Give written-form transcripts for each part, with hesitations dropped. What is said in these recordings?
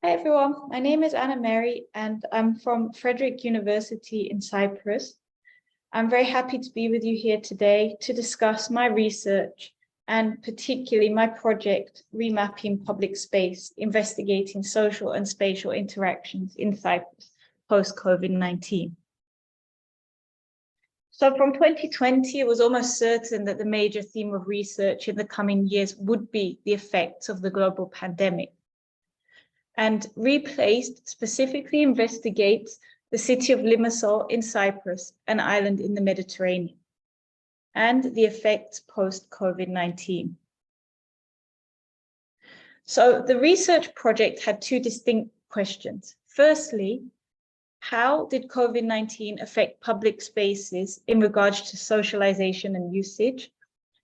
Hi everyone, my name is Anna Mary and I'm from Frederick University in Cyprus. I'm very happy to be with you here today to discuss my research and particularly my project, Remapping Public Space, investigating social and spatial interactions in Cyprus post-COVID-19. So from 2020, it was almost certain that the major theme of research in the coming years would be the effects of the global pandemic. And Replaced specifically investigates the city of Limassol in Cyprus, an island in the Mediterranean, and the effects post-COVID-19. So the research project had two distinct questions. Firstly, how did COVID-19 affect public spaces in regards to socialization and usage?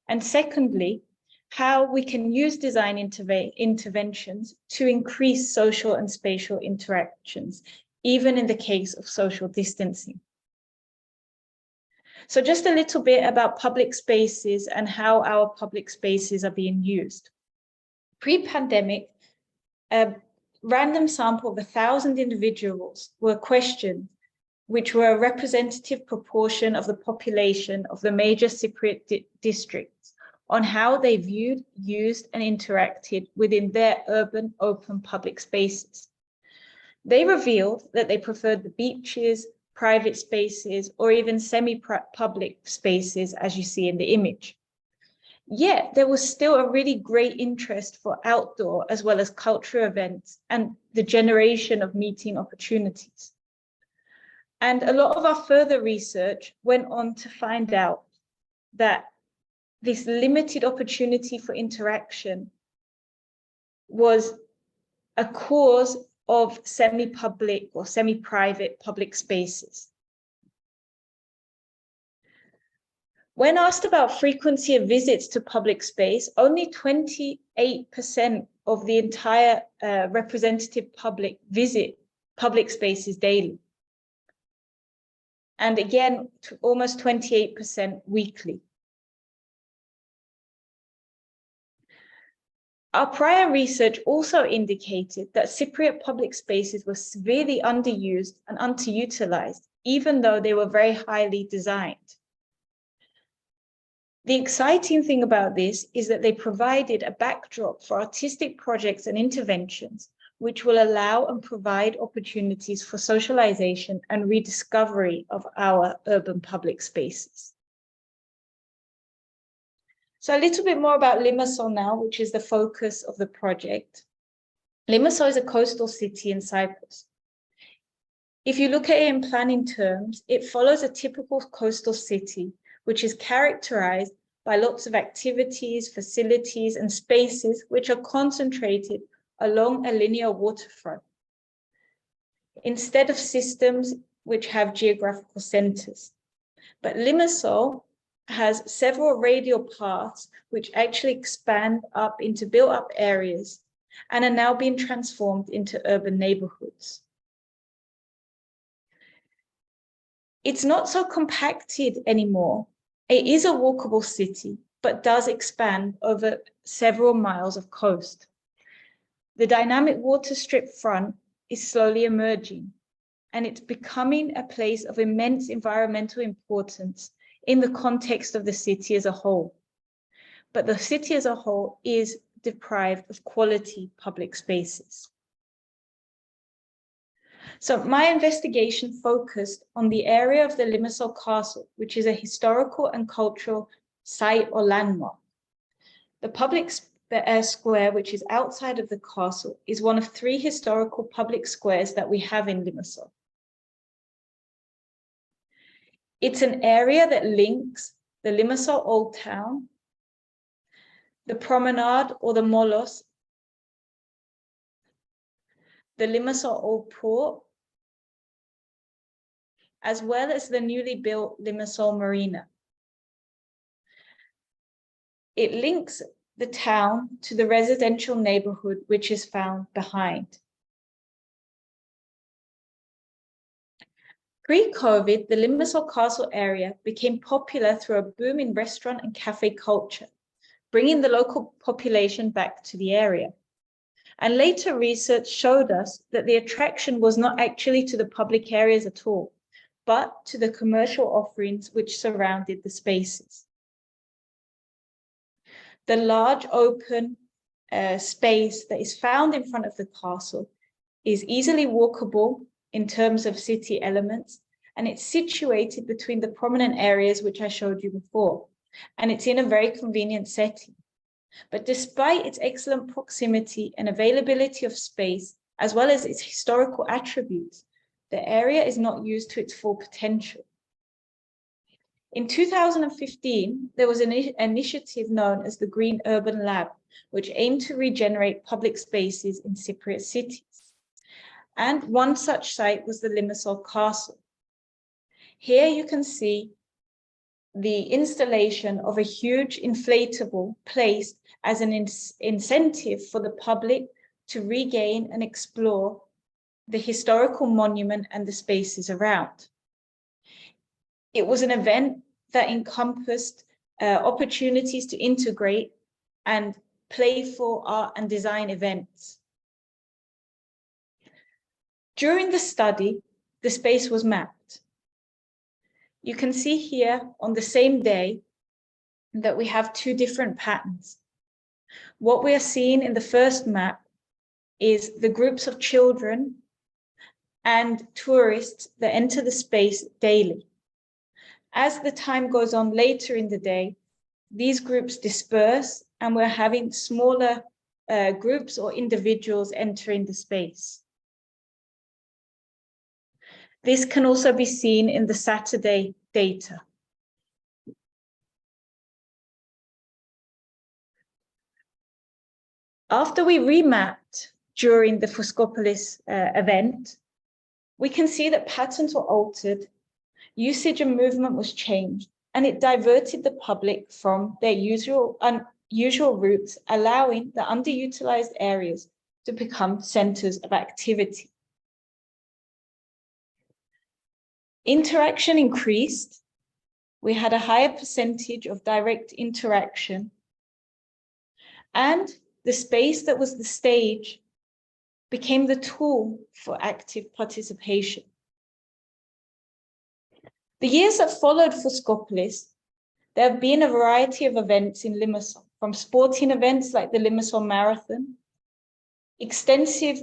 And secondly, how we can use design interventions to increase social and spatial interactions, even in the case of social distancing. So just a little bit about public spaces and how our public spaces are being used. Pre-pandemic, a random sample of 1,000 individuals were questioned, which were a representative proportion of the population of the major Cypriot districts, on how they viewed, used, and interacted within their urban open public spaces. They revealed that they preferred the beaches, private spaces, or even semi-public spaces, as you see in the image. Yet there was still a really great interest for outdoor as well as cultural events and the generation of meeting opportunities. And a lot of our further research went on to find out that this limited opportunity for interaction was a cause of semi-public or semi-private public spaces. When asked about frequency of visits to public space, only 28% of the entire representative public visit public spaces daily. And again, almost 28% weekly. Our prior research also indicated that Cypriot public spaces were severely underused and underutilized, even though they were very highly designed. The exciting thing about this is that they provided a backdrop for artistic projects and interventions, which will allow and provide opportunities for socialization and rediscovery of our urban public spaces. So a little bit more about Limassol now, which is the focus of the project. Limassol is a coastal city in Cyprus. If you look at it in planning terms, it follows a typical coastal city, which is characterized by lots of activities, facilities, and spaces which are concentrated along a linear waterfront, instead of systems which have geographical centers. But Limassol has several radial paths which actually expand up into built-up areas and are now being transformed into urban neighborhoods. It's not so compacted anymore. It is a walkable city, but does expand over several miles of coast. The dynamic water strip front is slowly emerging, and it's becoming a place of immense environmental importance in the context of the city as a whole. But the city as a whole is deprived of quality public spaces. So my investigation focused on the area of the Limassol Castle, which is a historical and cultural site or landmark. The public square, which is outside of the castle, is one of 3 historical public squares that we have in Limassol. It's an area that links the Limassol Old Town, the Promenade or the Molos, the Limassol Old Port, as well as the newly built Limassol Marina. It links the town to the residential neighborhood, which is found behind. Pre-COVID, the Limassol Castle area became popular through a boom in restaurant and cafe culture, bringing the local population back to the area. And later research showed us that the attraction was not actually to the public areas at all, but to the commercial offerings which surrounded the spaces. The large open space that is found in front of the castle is easily walkable in terms of city elements, and it's situated between the prominent areas which I showed you before, and it's in a very convenient setting. But despite its excellent proximity and availability of space, as well as its historical attributes, the area is not used to its full potential. In 2015, there was an initiative known as the Green Urban Lab, which aimed to regenerate public spaces in Cypriot cities. And one such site was the Limassol Castle. Here you can see the installation of a huge inflatable placed as an incentive for the public to regain and explore the historical monument and the spaces around. It was an event that encompassed opportunities to integrate and playful art and design events. During the study, the space was mapped. You can see here on the same day that we have two different patterns. What we are seeing in the first map is the groups of children and tourists that enter the space daily. As the time goes on later in the day, these groups disperse and we're having smaller groups or individuals entering the space. This can also be seen in the Saturday data. After we remapped during the Fuscopolis event, we can see that patterns were altered, usage and movement was changed, and it diverted the public from their usual routes, allowing the underutilized areas to become centers of activity. Interaction increased. We had a higher percentage of direct interaction, and the space that was the stage became the tool for active participation. The years that followed Fuscopolis, there have been a variety of events in Limassol, from sporting events like the Limassol Marathon, extensive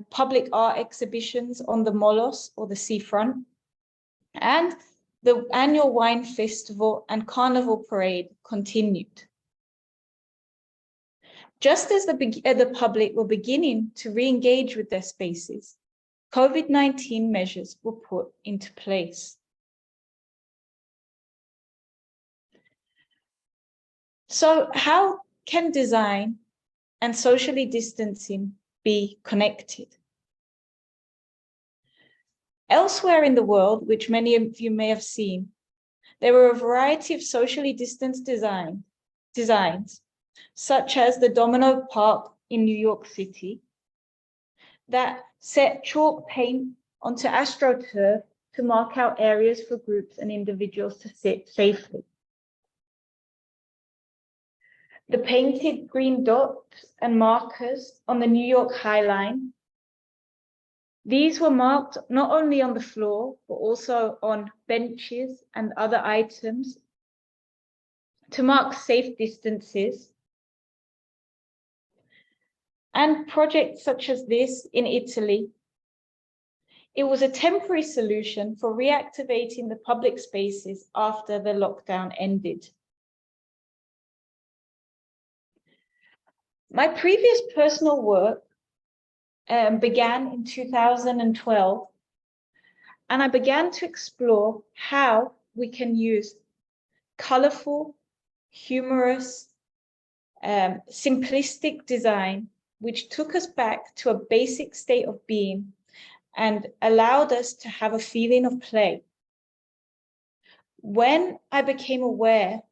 public art exhibitions on the Molos or the seafront, and the annual wine festival and carnival parade continued. Just as the public were beginning to re-engage with their spaces, COVID-19 measures were put into place. So how can design and socially distancing be connected? Elsewhere in the world, which many of you may have seen, there were a variety of socially distanced designs, such as the Domino Park in New York City, that set chalk paint onto AstroTurf to mark out areas for groups and individuals to sit safely. The painted green dots and markers on the New York High Line. These were marked not only on the floor, but also on benches and other items to mark safe distances. And projects such as this in Italy, it was a temporary solution for reactivating the public spaces after the lockdown ended. My previous personal work began in 2012, and I began to explore how we can use colorful, humorous, simplistic design, which took us back to a basic state of being and allowed us to have a feeling of play. When I became aware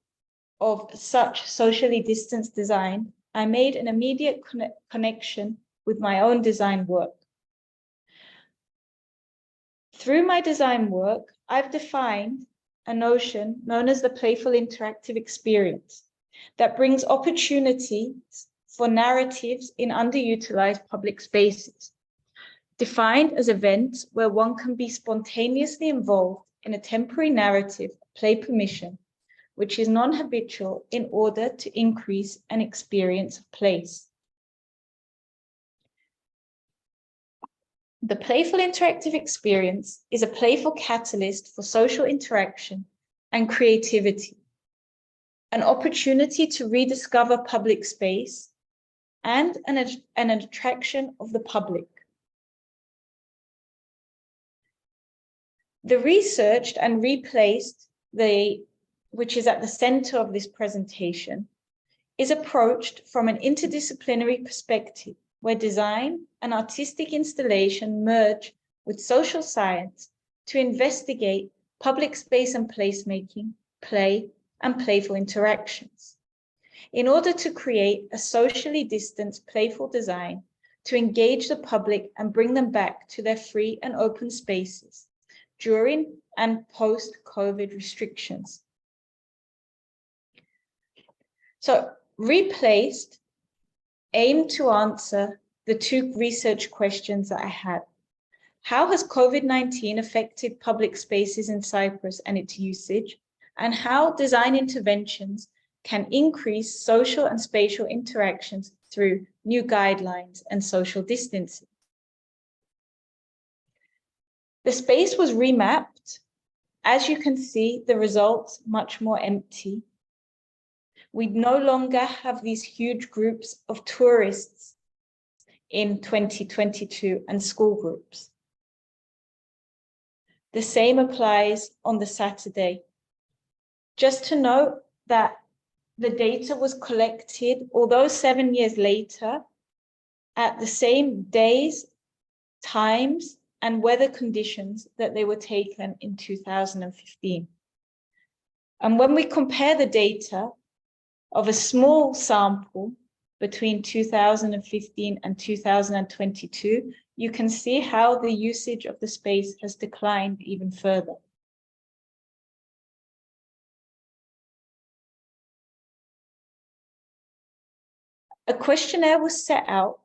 of such socially distanced design, I made an immediate connection with my own design work. Through my design work, I've defined a notion known as the playful interactive experience that brings opportunities for narratives in underutilized public spaces, defined as events where one can be spontaneously involved in a temporary narrative of play permission, which is non-habitual in order to increase an experience of place. The playful interactive experience is a playful catalyst for social interaction and creativity, an opportunity to rediscover public space, and an attraction of the public. The researched and replaced, which is at the center of this presentation, is approached from an interdisciplinary perspective where design and artistic installation merge with social science to investigate public space and placemaking, play, and playful interactions, in order to create a socially distanced, playful design to engage the public and bring them back to their free and open spaces during and post-COVID restrictions. So, replaced aimed to answer the two research questions that I had. How has COVID-19 affected public spaces in Cyprus and its usage? And how design interventions can increase social and spatial interactions through new guidelines and social distancing? The space was remapped. As you can see, the results much more empty. We no longer have these huge groups of tourists in 2022 and school groups. The same applies on the Saturday. Just to note that the data was collected, although 7 years later, at the same days, times, and weather conditions that they were taken in 2015. And when we compare the data of a small sample between 2015 and 2022, you can see how the usage of the space has declined even further. A questionnaire was set out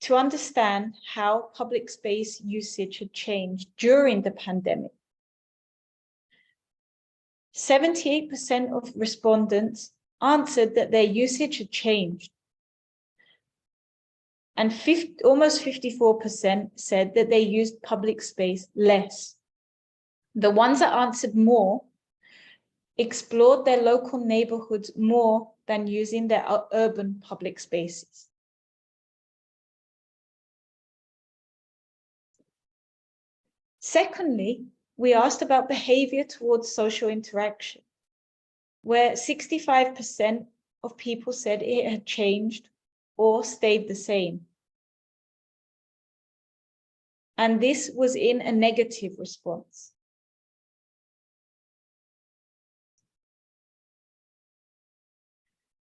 to understand how public space usage had changed during the pandemic. 78% of respondents answered that their usage had changed. And almost 54% said that they used public space less. The ones that answered more explored their local neighborhoods more than using their urban public spaces. Secondly, we asked about behavior towards social interaction, where 65% of people said it had changed or stayed the same. And this was in a negative response.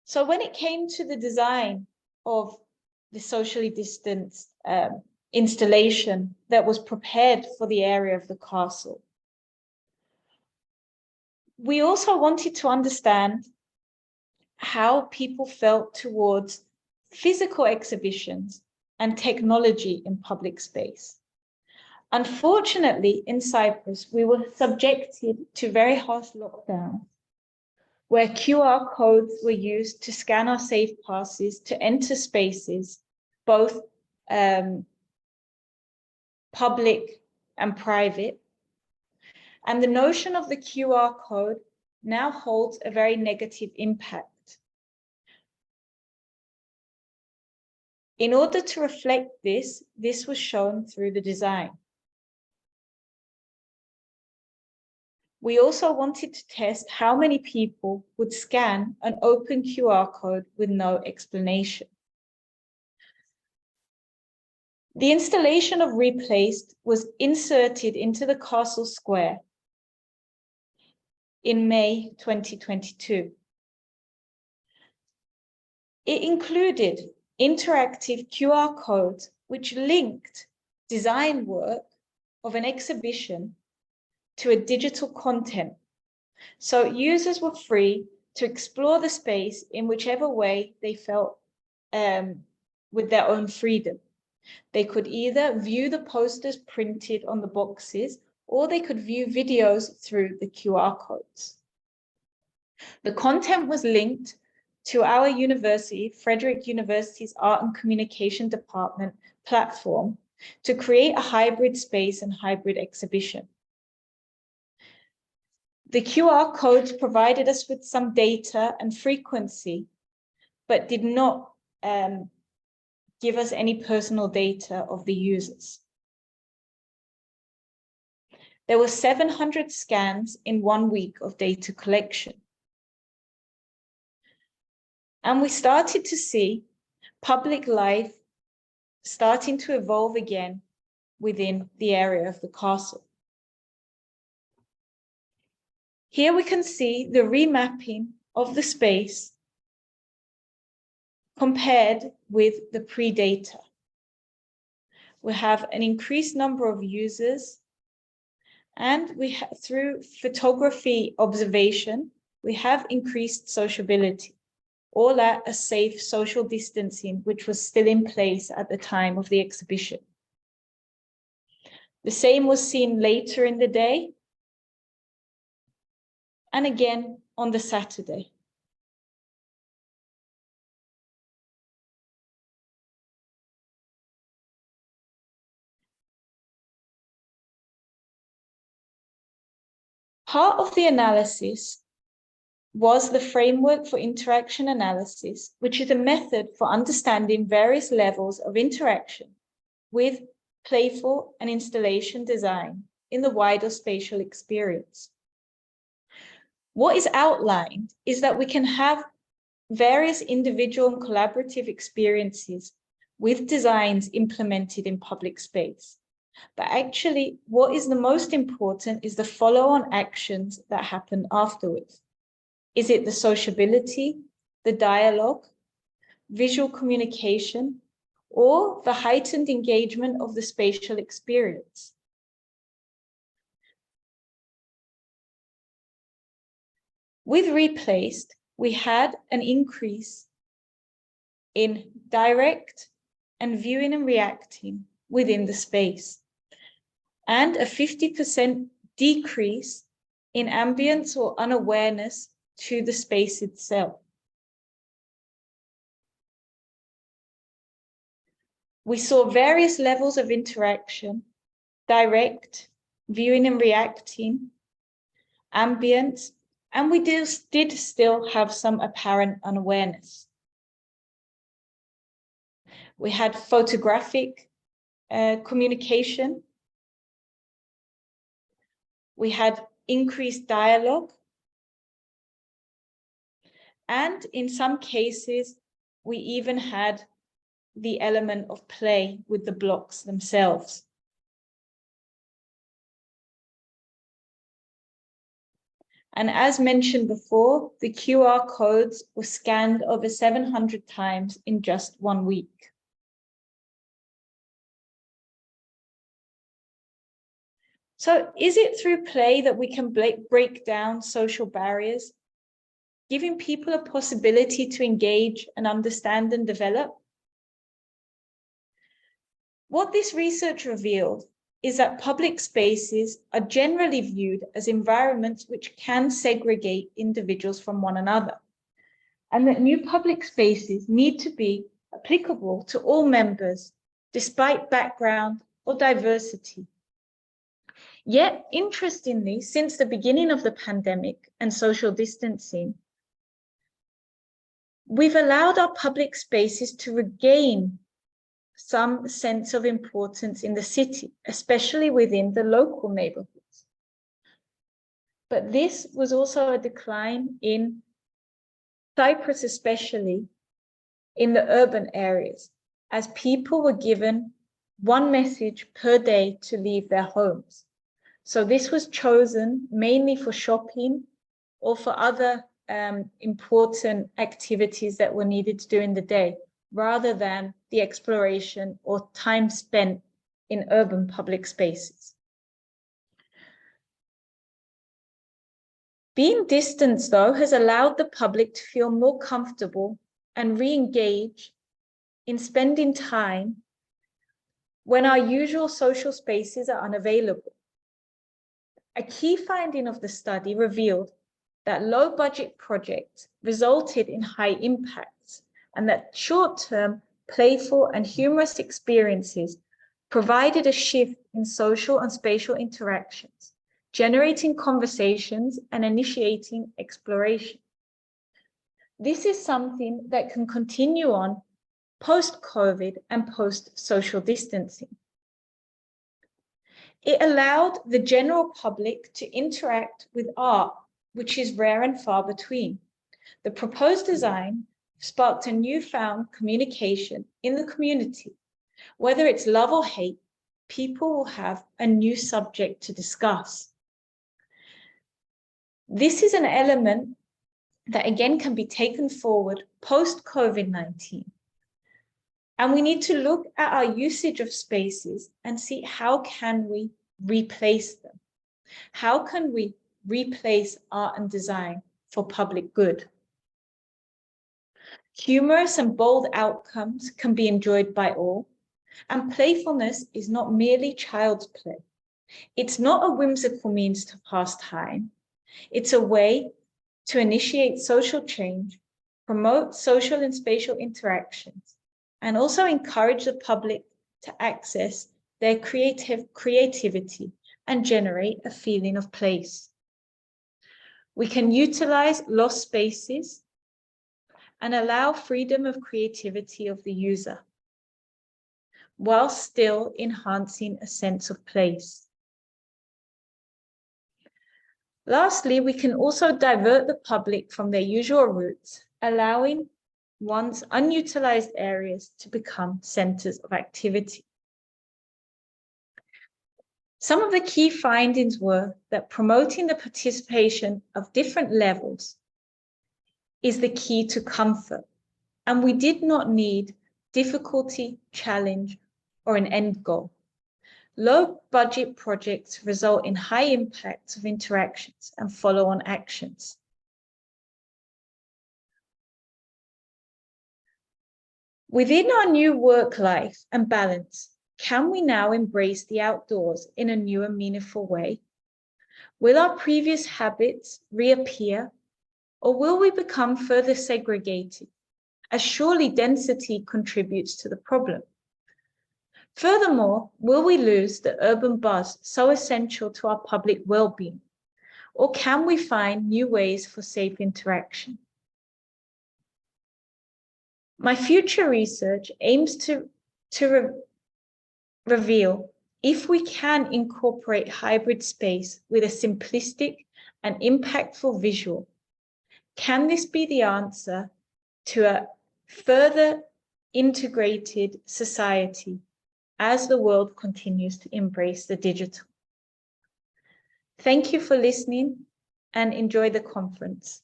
So when it came to the design of the socially distanced installation that was prepared for the area of the castle, we also wanted to understand how people felt towards physical exhibitions and technology in public space. Unfortunately, in Cyprus, we were subjected to very harsh lockdowns, where QR codes were used to scan our safe passes to enter spaces, both public and private. And the notion of the QR code now holds a very negative impact. In order to reflect this, this was shown through the design. We also wanted to test how many people would scan an open QR code with no explanation. The installation of Replaced was inserted into the castle square in May 2022. It included interactive QR codes which linked design work of an exhibition to a digital content. So users were free to explore the space in whichever way they felt with their own freedom. They could either view the posters printed on the boxes, or they could view videos through the QR codes. The content was linked to our university, Frederick University's Art and Communication Department platform, to create a hybrid space and hybrid exhibition. The QR codes provided us with some data and frequency, but did not give us any personal data of the users. There were 700 scans in 1 week of data collection. And we started to see public life starting to evolve again within the area of the castle. Here we can see the remapping of the space compared with the pre-data. We have an increased number of users, and through photography observation, we have increased sociability, all at a safe social distancing, which was still in place at the time of the exhibition. The same was seen later in the day, and again on the Saturday. Part of the analysis was the framework for interaction analysis, which is a method for understanding various levels of interaction with playful and installation design in the wider spatial experience. What is outlined is that we can have various individual and collaborative experiences with designs implemented in public space. But actually, what is the most important is the follow-on actions that happen afterwards. Is it the sociability, the dialogue, visual communication, or the heightened engagement of the spatial experience? With Replaced, we had an increase in direct and viewing and reacting within the space, and a 50% decrease in ambience or unawareness to the space itself. We saw various levels of interaction: direct, viewing and reacting, ambient, and we did still have some apparent unawareness. We had photographic communication. We had increased dialogue. And in some cases, we even had the element of play with the blocks themselves. And as mentioned before, the QR codes were scanned over 700 times in just 1 week. So is it through play that we can break down social barriers, giving people a possibility to engage and understand and develop? What this research revealed is that public spaces are generally viewed as environments which can segregate individuals from one another, and that new public spaces need to be applicable to all members, despite background or diversity. Yet, interestingly, since the beginning of the pandemic and social distancing, we've allowed our public spaces to regain some sense of importance in the city, especially within the local neighborhoods. But this was also a decline in Cyprus, especially in the urban areas, as people were given one message per day to leave their homes. So this was chosen mainly for shopping or for other important activities that were needed to do in the day, rather than the exploration or time spent in urban public spaces. Being distanced, though, has allowed the public to feel more comfortable and re-engage in spending time when our usual social spaces are unavailable. A key finding of the study revealed that low-budget projects resulted in high impacts, and that short-term, playful, and humorous experiences provided a shift in social and spatial interactions, generating conversations and initiating exploration. This is something that can continue on post-COVID and post-social distancing. It allowed the general public to interact with art, which is rare and far between. The proposed design sparked a newfound communication in the community. Whether it's love or hate, people will have a new subject to discuss. This is an element that again can be taken forward post-COVID-19. And we need to look at our usage of spaces and see how can we replace them? How can we replace art and design for public good? Humorous and bold outcomes can be enjoyed by all, and playfulness is not merely child's play. It's not a whimsical means to pass time. It's a way to initiate social change, promote social and spatial interactions, and also encourage the public to access their creativity and generate a feeling of place. We can utilize lost spaces and allow freedom of creativity of the user, while still enhancing a sense of place. Lastly, we can also divert the public from their usual routes, allowing once unutilized areas to become centers of activity. Some of the key findings were that promoting the participation of different levels is the key to comfort, and we did not need difficulty, challenge, or an end goal. Low budget projects result in high impacts of interactions and follow-on actions. Within our new work life and balance, can we now embrace the outdoors in a new and meaningful way? Will our previous habits reappear, or will we become further segregated, as surely density contributes to the problem? Furthermore, will we lose the urban buzz so essential to our public well-being, or can we find new ways for safe interaction? My future research aims to reveal if we can incorporate hybrid space with a simplistic and impactful visual. Can this be the answer to a further integrated society as the world continues to embrace the digital? Thank you for listening and enjoy the conference.